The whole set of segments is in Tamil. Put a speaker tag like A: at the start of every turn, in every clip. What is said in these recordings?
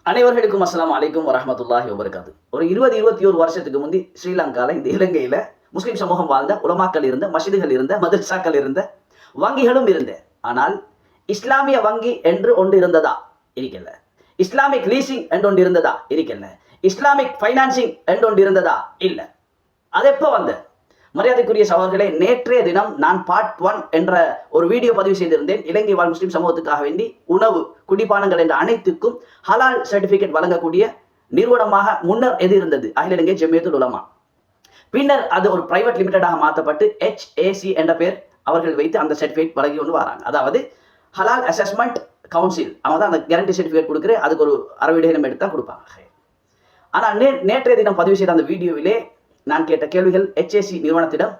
A: அனைவர்களுக்கும் அஸ்ஸலாமு அலைக்கும் வரஹ்மத்துல்லாஹி வபரகாத்து. ஒரு 20-21 வருஷத்துக்கு முந்தி ஸ்ரீலங்கால இந்த இலங்கையில முஸ்லிம் சமூகம் வாழ்ந்த உலமாக்கள் இருந்த, மஸ்ஜிதுகள் இருந்த, மதரசாக்கள் இருந்த, வங்கிகளும் இருந்த. ஆனால் இஸ்லாமிய வங்கி என்று ஒன்று இருந்ததா? இருக்கல. இஸ்லாமிக் லீசிங் என்று ஒன்று இருந்ததா? இருக்கல. இஸ்லாமிக் ஃபைனான்சிங் என்று ஒன்று இருந்ததா? இல்ல. அது எப்ப வந்த? மரியாதைக்குரிய சகோதரர்களே, நேற்றைய தினம் நான் பார்ட் 1 என்ற ஒரு வீடியோ பதிவு செய்திருந்தேன். இலங்கை வாழ் முஸ்லிம் சமூகத்துக்காக வேண்டி உணவு, குடிபானங்கள் என்ற அனைத்துக்கும் ஹலால் சர்டிபிகேட் வழங்கக்கூடிய நிறுவனமாக முன்னர் எது இருந்தது? அகில இலங்கை ஜமியத்துல் உலமா. பின்னர் அது ஒரு பிரைவேட் லிமிடெடாக மாற்றப்பட்டு HAC என்ற பேர் அவர்கள் வைத்து அந்த சர்டிபிகேட் வழங்கி கொண்டு வராங்க. அதாவது ஹலால் அசஸ்மெண்ட் கவுன்சில். அவங்க தான் அந்த கேரண்டி சர்டிபிகேட் கொடுக்குற, அதுக்கு ஒரு அறவிடையினம் எடுத்து தான் கொடுப்பாங்க. ஆனால் நேற்றைய தினம் பதிவு செய்த அந்த வீடியோவிலே நான் கேட்ட கேள்விகள், HAC நிறுவனத்திடம்,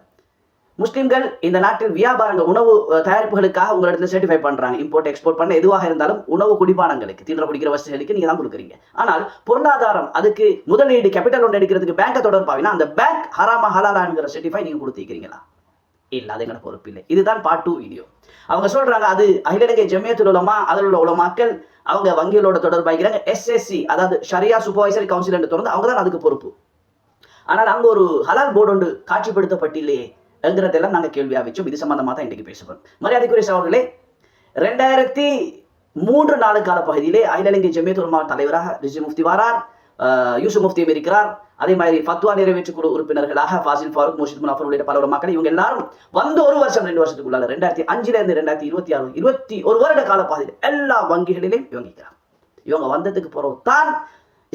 A: முஸ்லிம்கள் இந்த நாட்டில் வியாபாரங்கள், உணவு தயாரிப்புகளுக்காக உங்களிடத்தில் சர்டிஃபை பண்றாங்க, இம்போர்ட் எக்ஸ்போர்ட் பண்ண எதுவாக இருந்தாலும் உணவு குடிபானங்களுக்கு, தின்ற குடிக்கிற வசதிகளுக்கு நீங்க தான் கொடுக்குறீங்க. ஆனால் பொருளாதாரம், அதுக்கு முதலீடு, கேபிட்டல் ஒன்று எடுக்கிறதுக்கு பேங்கை தொடர்பாவினா அந்த பேங்க் ஹராமா ஹலாலாங்கிற சர்டிஃபை நீங்க கொடுத்துருக்கீங்களா? இல்ல, அது எங்களோட பொறுப்பு இல்லை. இதுதான் பார்ட் 2 வீடியோ. அவங்க சொல்றாங்க அது அகில இலங்கை ஜமியத்துல் உலமா, அதில் உள்ள உலமாக்கள் அவங்க வங்கிகளோட தொடர்பாகிறாங்க. SSC, அதாவது ஷரியா சூப்பர்வைசரி கவுன்சில் என்று தொடர்ந்து அவங்க தான் அதுக்கு பொறுப்பு. ஆனால் அங்க ஒரு ஹலால் போர்டு ஒன்று காட்சிப்படுத்தப்பட்டில்லையே என்கிறதெல்லாம் நாங்கள் கேள்வியாக வச்சோம். இது சம்பந்தமாக தான் இன்றைக்கு பேசுவோம். மரியாதைக்குரிய சகோதரர்களே, 2003 கால பகுதியிலே அகில இலங்கை ஜமியத்துல் உலமா தலைவராக ரிஸ்வி முஃப்தி வாரார், யூசுப் முஃப்தியும் இருக்கிறார். அதே மாதிரி ஃபத்வா நிறைவேற்று குழு உறுப்பினர்களாக ஃபாசில் ஃபாரூக், முர்ஷித் முனாஃபர் உள்ளிட்ட பல மக்கள், இவங்க எல்லாரும் வந்து 1 வருஷம் 2 வருஷத்துக்குள்ளால 2005 இருந்து 2026 21 வருட கால பகுதியில் எல்லா வங்கிகளிலும் இவங்கிக்கிறார். இவங்க வந்ததுக்கு பிறகு தான்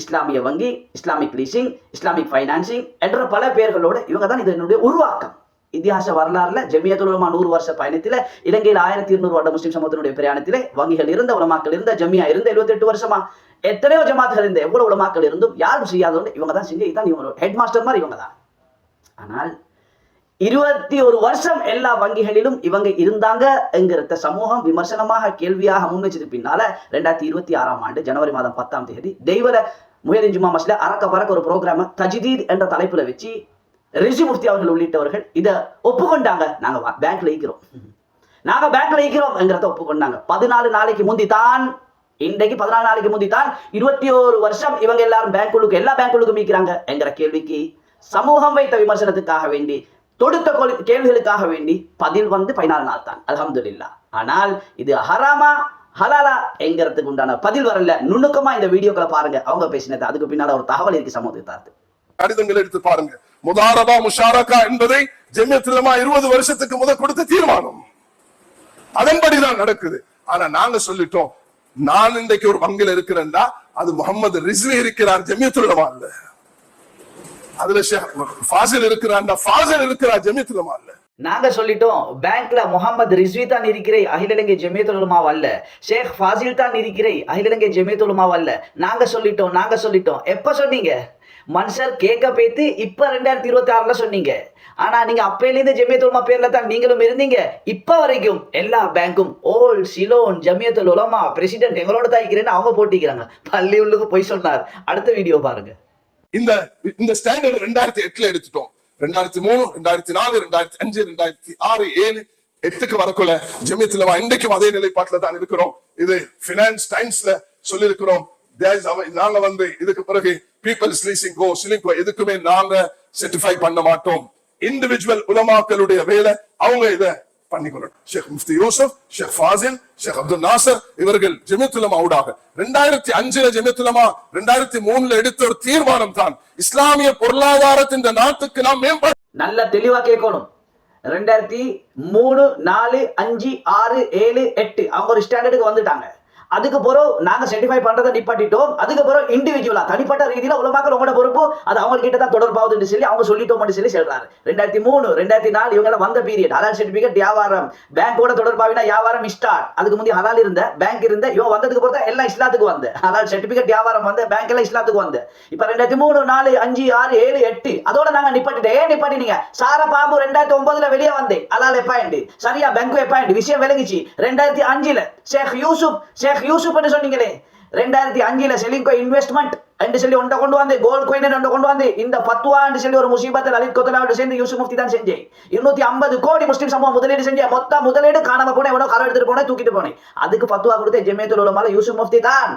A: இஸ்லாமிய வங்கி, இஸ்லாமிக் லீசிங், இஸ்லாமிக் ஃபைனான்சிங் என்ற பல பெயர்களோடு இவங்க தான் இதனுடைய உருவாக்கம். இதிகாச வரலாறுல ஜமியத்துல் உலமா 100 வருஷ பயணத்தில், இலங்கையில் 1200 வருட முஸ்லிம் சமூகத்தினுடைய பிரயாணத்திலே வங்கிகள் இருந்த, உலமாக்கள் இருந்த, ஜமியா இருந்த, 78 வருஷமா எத்தனையோ ஜமாத்துகள் இருந்த, எவ்வளவு உலமாக்கள் இருந்தும் யாரும் செய்யாதவங்க இவங்க தான் செஞ்சு, இதுதான் இவங்க ஹெட் மாஸ்டர் மாதிரி இவங்க தான். ஆனால் 21 வருஷம் எல்லா வங்கிகளிலும் இவங்க இருந்தாங்க என்கிற சமூகம் விமர்சனமாக கேள்வியாக முன் வச்சது பின்னால 2026 ஜனவரி மாதம் 10ஆம் தேதி தெய்வல முஹிதீன் ஜும்மா மஸ்ஜித்ல அரக்க பறக்க ஒரு ப்ரோக்ராம் தஜ்தீத் என்ற தலைப்புல வச்சு ரிஸ்வி முஃப்தி அவர்கள் உள்ளிட்டவர்கள் இதை ஒப்புக்கொண்டாங்க. நாங்க பேங்க்ல ஈக்கிறோம் என்கிறத ஒப்புக்கொண்டாங்க. 14 நாளைக்கு முந்தி தான், இன்றைக்கு 14 நாளைக்கு முந்தி தான் 21 வருஷம் இவங்க எல்லாரும் பேங்குகளுக்கு, எல்லா பேங்குகளுக்கும் ஈக்கிறாங்க என்கிற கேள்விக்கு சமூகம் வைத்த விமர்சனத்துக்காக வேண்டி, தொடுத்த கேள்விகளுக்காக வேண்டி பதில் வந்து 14 நாள் தான், அல்ஹம்துலில்லாஹ். ஆனால் இது ஹராமா ஹலாலா என்கிறதுக்கு உண்டான பதில் வரல. நுணுக்கமா இந்த வீடியோக்களை பாருங்க, அவங்க பேசினது. அதுக்கு பின்னால ஒரு தகவல் இருக்கு சமூகத்தார்த்து.
B: கடிதங்கள் எடுத்து பாருங்க. முதாரபா முஷாரகா என்பதை ஜமியத்துல் உலமா 20 வருஷத்துக்கு முதல் கொடுத்த தீர்மானம், அதன்படிதான் நடக்குது. ஆனா நாங்க சொல்லிட்டோம், நான் இன்றைக்கு ஒரு வங்கில இருக்கிறேன்னா அது முகமது ரிஸ்வி இருக்கிறார், ஜமியத்துல் உலமா இல்ல. அதுல ஃபாசில் இருக்கிறார், ஃபாசில் இருக்கிறார், ஜமியத்துல் உலமா இல்ல.
A: நாங்க சொல்லிட்டோம், பேங்க்ல முகமது ரிஸ்வி தான் இருக்கிறே, அகில இலங்கை ஜமியத்துல் உலமா அல்ல. ஷேக் ஃபாசில் தான் இருக்கிறே, அகில இலங்கை ஜமியத்துல் உலமா அல்ல. நாங்க சொல்லிட்டோம். எப்ப சொன்னீங்க? மன்சர் கேட்க பேத்து இப்ப 2026 சொன்னீங்க. ஆனா நீங்க அப்பையிலிருந்து ஜமியத்துல் உலமா பேர்ல தான் நீங்களும் இருந்தீங்க. இப்ப வரைக்கும் எல்லா பேங்கும் ஓல் சிலோன் ஜமியத்துல் உலமா பிரசிடென்ட் எங்களோட தான் இருக்கிறேன்னு அவங்க போட்டிக்கிறாங்க. பள்ளி உள்ளுக்கு போய் சொன்னார். அடுத்த வீடியோ பாருங்க.
B: இந்த ஸ்டாண்டர்ட் 2008 எடுத்துட்டோம். 2003, 2004, 2005, 2006, 2007, 2008 வரக்குள்ள ஜமியத்துல் உலமா இன்றைக்கும் அதே நிலைப்பாட்டுல தான் இருக்கிறோம். இது ஃபினான்ஸ் டைம்ஸ்ல சொல்லி இருக்கிறோம். நாங்க வந்து இதுக்கு பிறகு பீப்பிள்ஸ் லீசிங் கோ சிலிங்கோ எதுக்குமே நாங்க சர்டிஃபை பண்ண மாட்டோம். இண்டிவிஜுவல் உலமாக்களுடைய வேலை, அவங்க இதை பண்ணிக்கொள்ளணும். ஷேக் முஃப்தி யூசுப், ஷேக் ஃபாசில், ஷேக் அப்துல் நாசர் இவர்கள் ஜமியத்துல் உலமா ஊடாக 2005 ஜமியத்துல் உலமா 2003 எடுத்த ஒரு தீர்மானம் தான் இஸ்லாமிய பொருளாதாரத்தின் இந்த நாட்டுக்கு நாம் மேம்பட. நல்ல
A: தெளிவா கேட்கணும். 2003, 4, 5, 6, 7, 8 அவங்க ஒரு ஸ்டாண்டர்டுக்கு வந்துட்டாங்க. அதுக்கு பிறகு நாங்க சர்டிஃபை பண்றதை நிப்பாட்டிட்டோம். அதுக்கு பிறகு இண்டிவிஜுவலா தனிப்பட்ட ரீதியில உலமாக்கள் உங்களோட பொறுப்பு, அது அவங்க கிட்ட தான் தொடர்பாகுதுன்னு சொல்லி அவங்க சொல்லிட்டோம்னு சொல்லி சொல்றாரு. 2003, 2004 இவங்க வந்த பீரியட் ஹலால் சர்டிபிகேட் வியாபாரம், பேங்கோட தொடர்பாவினா வியாபாரம் ஸ்டார்ட். அதுக்கு முந்தைய ஹலால் இருந்த பேங்க் இருந்த இவங்க வந்ததுக்கு பிறகு எல்லாம் இஸ்லாத்துக்கு வந்து ஹலால் சர்டிபிகேட் வியாபாரம் வந்து பேங்க் எல்லாம் இஸ்லாத்துக்கு வந்து. இப்ப 2003, 4, 5, 6, 7, 8 அதோட நாங்க நிப்பாட்டிட்டோம். ஏன் நிப்பாட்டினீங்க? சார பாம்பு 2009 வெளியே வந்தேன். ஹலால் எப்பாயிண்ட் சரியா பேங்க் எப்பாயிண்ட் விஷயம் விளங்கிச்சு. 2005 ஷேக் யூசுப் சொன்னீங்களே, 2005 செலிங்கோ இன்வெஸ்ட்மெண்ட் என்று சொல்லி ஒன்றை கொண்டு வந்து, கோல்ட் காயின் ஒன்றை கொண்டு வந்து, இந்த ஃபத்வா என்று சொல்லி ஒரு முசீபத்தில் லலித் கொத்தலாவோட சேர்ந்து யூசுப் முஃப்தி தான் செஞ்சேன். 250 கோடி முஸ்லிம் சமூகம் முதலீடு செஞ்ச, மொத்த முதலீடு காணாம போனேன், எவ்வளவு காலம் எடுத்துட்டு போனேன், தூக்கிட்டு போனேன். அதுக்கு ஃபத்வா கொடுத்த ஜமியத்துல் உலமால யூசுப் முஃப்தி தான்.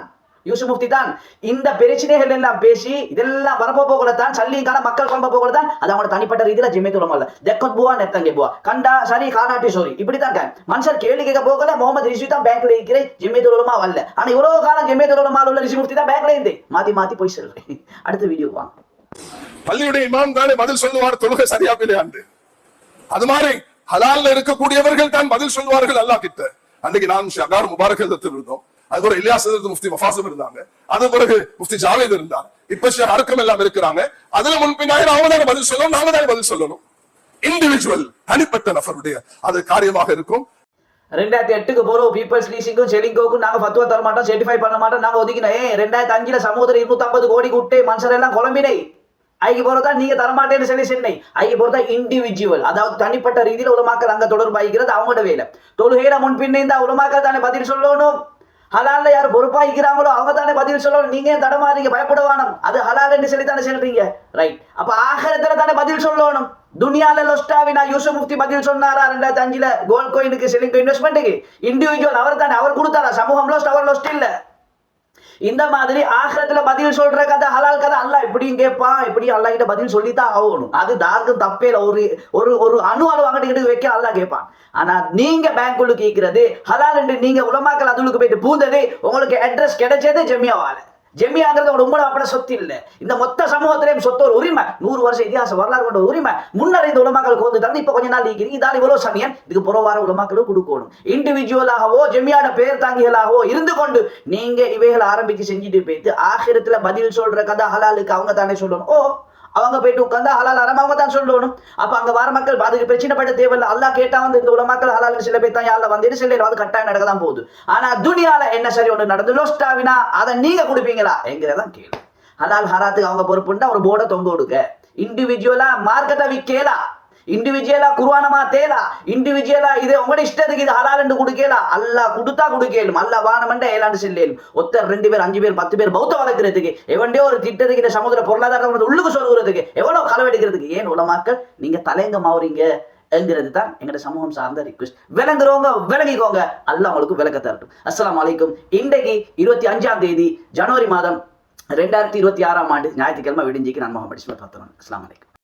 A: யூசுப் முஃப்தி தான் இந்த பிரச்சனைகள் எல்லாம் பேசி இதெல்லாம் வரப்போகல தான் சல்லிங்கான மக்கள் கொம்ப போகல தான் அது அவங்களோட தனிப்பட்ட ரீதியில ஜெமியத்துல் உலமா இல்ல தெக்கத் புவா நெத்தங்கே புவா கண்டா சரி கானாட்டி சோரி இப்படித்தான் மனுஷர் கேள்வி கேட்க போகல முகமது ரிஸ்வி தான் பேங்க்ல இருக்கிற ஜெமியத்துல் உலமா வரல ஆனா இவ்வளவு காலம் ஜெமியத்துல் உலமா உள்ள ரிஸ்வி முஃப்தி தான் பேங்க்ல இருந்து மாத்தி போய் சொல்றேன் அடுத்த வீடியோ வாங்க.
B: பள்ளியுடைய இமாம் தானே பதில் சொல்லுவார் தொழுகை சரியா பிள்ளையாண்டு. அது மாதிரி ஹலால்ல இருக்கக்கூடியவர்கள் தான் பதில் சொல்லுவார்கள் அல்லாஹ் கிட்ட. அன்றைக்கு நான் ஷகார் முபாரக் இருந்தோம். அது பிறகு இலியாஸ் முஃப்தி மஃபாசிம் இருந்தாங்க. அது பிறகு முஃப்தி ஜாவேத் இருந்தார். இப்ப அர்க்கம் எல்லாம் இருக்கிறாங்க. அதுல முன்பின்னாயிரம் அவங்க தானே பதில் சொல்லணும், நாங்க தானே பதில் சொல்லணும். இண்டிவிஜுவல் தனிப்பட்ட நபருடைய அது காரியமாக இருக்கும்.
A: 2008 போறோம் பீப்பிள்ஸ் லீசிங்கும் செலிங்கோக்கும் நாங்க ஃபத்வா தர மாட்டோம், சர்டிஃபை பண்ண மாட்டோம், நாங்க ஒதுக்கினோம். 2005 சமூகத்தில் 250 கோடி கூட்டே மனுஷர் எல்லாம் குழம்பினை ஐக்கு போறதா நீங்க தரமாட்டேன்னு சொல்லி சென்னை ஐக்கு போறதா இண்டிவிஜுவல், அதாவது தனிப்பட்ட ரீதியில் உலமாக்கள் அங்க தொடர்பாய்க்கிறது அவங்களோட வேலை. தொழுகையில முன்பின்னே இந்த உலமாக்கள் தானே பதில் சொல்லணும். ஹலால்ல யார் பொறுப்பாய்க்கிறாங்களோ அவங்க தானே பதில் சொல்லணும். நீங்க தடமாறீங்க, பயப்படுவானம். அது ஹலால் என்று சொல்லி தானே சொல்றீங்க, ரைட்? அப்ப ஆகிரத்துல தானே பதில் சொல்லணும். துனியால லொஸ்டாவினா யூசுப் முஃப்தி பதில் சொன்னாரா 2005 கோல்ட் கோயினுக்கு செல்லிங் இன்வெஸ்ட்மெண்ட்டுக்கு? இண்டிவிஜுவல் அவர் தானே, அவர் கொடுத்தாரா? சமூகம் லொஸ்ட், அவர் லொஸ்ட் இல்ல. இந்த மாதிரி ஆகிரத்துல பதில் சொல்ற கதை ஹலால் கதை அல்லாஹ் இப்படியும் கேட்பான், இப்படி அல்லாஹ் கிட்ட பதில் சொல்லித்தான் ஆகணும். அது தார்க்கும் தப்பேல ஒரு ஒரு ஒரு அணு அங்கிட்டு வைக்க அல்லாஹ் கேட்பான். ஆனா நீங்க பேங்க்குள்ள கேட்கிறது ஹலால் என்று நீங்க உலமாக்கள் அதுக்கு போயிட்டு பூந்தது உங்களுக்கு அட்ரஸ் கிடைச்சது ஜெமியாவால. ஜெமியாங்கிறது ஒரு உங்களோட அப்பட சொத்து இல்ல. இந்த மொத்த சமூகத்திலேயும் சொத்து ஒரு உரிமை, 100 வருஷம் இதிகாச வரலாறு கொண்ட உரிமை. முன்னர் இந்த உலமாக்கள் கோந்து தந்து இப்ப கொஞ்ச நாள் இருக்கிறீங்க, இதால் இவ்வளவு சமயம் இதுக்கு புறவார உலமாக்களும் கொடுக்கணும். இண்டிவிஜுவலாகவோ ஜெமியாட பேர் தாங்கிகளாகவோ இருந்து கொண்டு நீங்க இவைகளை ஆரம்பிச்சு செஞ்சுட்டு போயிட்டு ஆகிரத்துல பதில் சொல்ற கதை ஹலாலுக்கு அவங்க தானே சொல்லணும். ஓ அவங்க போயிட்டு உட்காந்து ஹலால் அறம் அவங்க தான் சொல்லணும். அப்ப அங்க வர மக்கள் அதுக்கு பிரச்சனைப்பட்ட தேவையில்லை. அல்லாஹ் கேட்டா வந்து இந்த உலமாக்கள் ஹலால் சில பேர் தான் யாரில் வந்து சில வந்து கட்டாயம் நடக்க தான் போகுது. ஆனா துனியால என்ன சரி ஒன்று நடந்து லோஸ்டாவினா அதை நீங்க கொடுப்பீங்களா என்கிறதான் கேள்வி. ஹலால் ஹராத்துக்கு அவங்க பொறுப்புண்டா ஒரு போர்டை தொங்க கொடுக்க, இண்டிவிஜுவலா மார்க்கெட்டை விற்கலா, இண்டிவிஜுவலா குர்ஆனமா தேலா, இண்டிவிஜுவலா இது உங்களோட இஷ்டத்துக்கு இது ஹலால் என்று கொடுக்கலா. அல்லாஹ் கொடுத்தா கொடுக்கலும், அல்லாஹ் வானமண்ட ஏலாண்டு செல்லும். ஒருத்தர் 2 பேர் 5 பேர் 10 பேர் பௌத்த வளர்க்கிறதுக்கு எவன்டே ஒரு திட்டத்துக்கு இந்த சமுதிர பொருளாதாரம் உள்ளுக்கு சொல்கிறதுக்கு எவ்வளவு களவெடுக்கிறதுக்கு ஏன் உலமாக்கள் நீங்க தலைங்க மாவுறீங்க என்கிறது தான் எங்களோட சமூகம் சார்ந்த ரிக்வெஸ்ட். விளங்குறவங்க விளங்கிக்கோங்க, அல்லாஹ் உங்களுக்கு விளக்க தரட்டும். அஸ்ஸலாமு அலைக்கும். இன்றைக்கு 25ஆம் தேதி ஜனவரி மாதம் 2026ஆம் ஆண்டு ஞாயிற்றுக்கிழமை விடிஞ்சிக்கு நான் முகமது இஸ்மாயில் பார்த்தோம். அஸ்ஸலாமு அலைக்கும்.